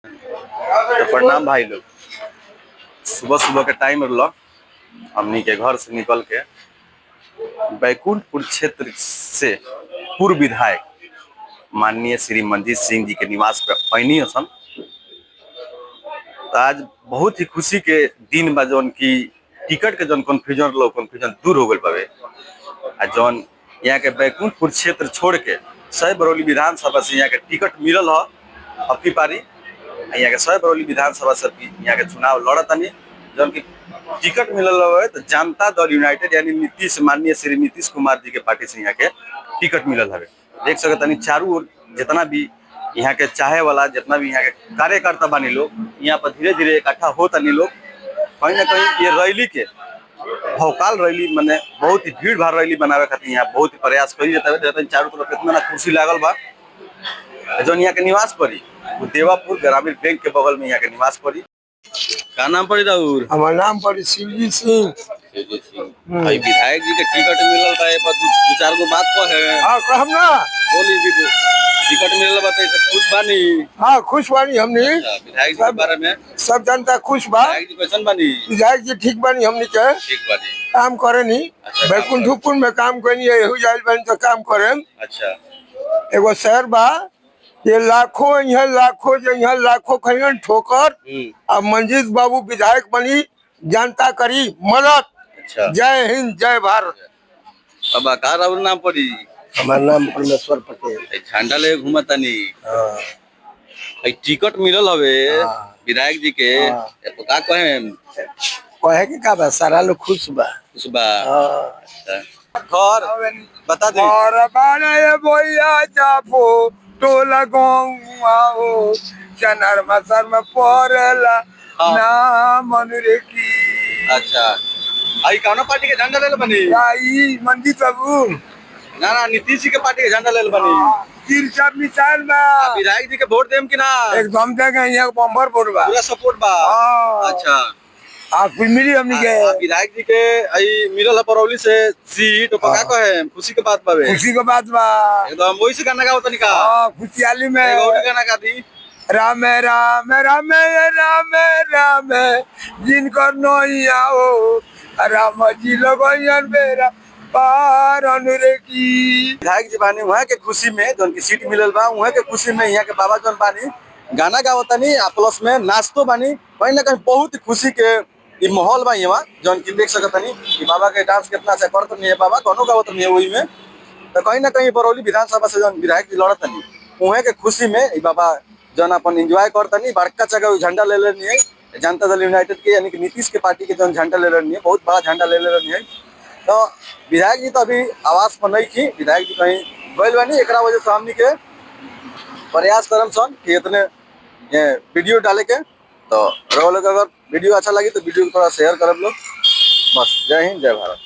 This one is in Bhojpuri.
तो प्रणाम भाई लोग। सुबह सुबह के टाइम रहा हमनी के घर से निकल के बैकुंठपुर क्षेत्र से पूर्व विधायक माननीय श्री मनजीत सिंह जी के निवास पर पैनी सन। तो आज बहुत ही खुशी के दिन बा जौन की टिकट के जौन कन्फ्यूजन रहा कन्फ्यूजन दूर हो गए पावे। आ जौन यहाँ के बैकुंठपुर क्षेत्र छोड़ के सह बरौली विधानसभा से यहाँ के टिकट मिलल है अब की पारी। यहाँ के सह बरौली विधानसभा से यहाँ के चुनाव लड़तनी जौन की टिकट मिलल है तो जनता दल यूनाइटेड यानी नीतीश माननीय श्री नीतीश कुमार जी के पार्टी से यहाँ के टिकट मिलल है। देख सकते चारों ओर जितना भी यहाँ के चाहे वाला जितना भी यहाँ के कार्यकर्ता बनी लोग यहाँ पर धीरे धीरे इकट्ठा होता नहीं लोग कहीं ना कहीं ये रैली के भौकाल रैली मैंने बहुत ही भीड़ भाड़ रैली बनावे खातिर यहाँ बहुत ही प्रयास करी जाता है। चारों तरफ इतना कुर्सी लागल बा जो यहाँ के निवास पड़ी वो देवापुर ग्रामीण बैंक के बगल में यहाँ के निवास पड़ी। का नाम पड़ी राउर? हमार नाम पड़ी शिवजी सिंह। भाई विधायक जी के टिकट मिलल बा पर दो चार गो बात को है। हां कहम ना बोली भी टिकट मिलल बा तो खुश बानी? हां खुश बानी हमनी। विधायक जी के बारे में सब जनता खुश बा। विधायक जी कैसन बानी? विधायक जी ठीक बानी हमनी के। ठीक बानी। काम करे नी बैकुंठपुर में काम करनी है हो जाइल बानी तो काम करे। अच्छा एगो शहर बा ये लाखों यहाँ लाखों खैन ठोकर अब मंजीत बाबू विधायक बनी जनता करी मदद। अच्छा जय हिंद जय भारत। अब का राउर नाम पड़ी? हमार नाम परमेश्वर पटेल। झंडा ले घुमतानी टिकट मिलल हवे विधायक जी के तो का कहे के का बा सारा लोग खुश बा। खुश बा। अच्छा घर बता दे और बाने बोया जापो टोला गाँव चनर मसर में पड़ला ना मनुरे की। अच्छा आई कौन पार्टी के झंडा ले बनी? आई मंजीत बाबू ना नीतीश जी के पार्टी के झंडा ले बनी। तीर सब मिसाल में विधायक जी के वोट देम कि ना? एकदम देंगे यहाँ बम्पर वोट बा पूरा सपोर्ट बा। अच्छा आप मिली हमनी के विधायक जी के आई मिलल है बरौली से सीट पका कहे खुशी के बात बावे। खुशी के बात बा एकदम वही से गाना गाओ तनी का। खुशहाली में गाना गा दी राम राम राम राम राम जिनको नैया हो राम जी लोग मेरा पार अनुरे की। विधायक जी बानी वहाँ के खुशी में जो उनकी सीट मिलल बा वहाँ के खुशी में यहाँ के बाबा जौन बानी गाना गावतनी प्लस में नाचतो बानी कहीं ना कहीं बहुत खुशी के ये माहौल बा यहाँ जौन की देख सकतनी कि बाबा के डांस कितना अच्छा करत नहीं है बाबा गानो गावत नहीं है वही में तो कहीं ना कहीं बरौली विधानसभा से जौन विधायक जी लड़तनी वहाँ के खुशी में बाबा जौन अपन एंजॉय करतनी बड़का जगह झंडा ले लेनी है जनता दल यूनाइटेड के यानी कि नीतीश के पार्टी के जौन झंडा ले लेनी है बहुत बड़ा झंडा ले लेनी है। तो विधायक जी तो अभी आवास पर नहीं थी विधायक जी कहीं गइल बानी एक वजह से हमनी के प्रयास करम सन कि इतने वीडियो डाले के तो लोग अगर वीडियो अच्छा लगी तो वीडियो को थोड़ा शेयर करब लोग। बस जय हिंद जय भारत।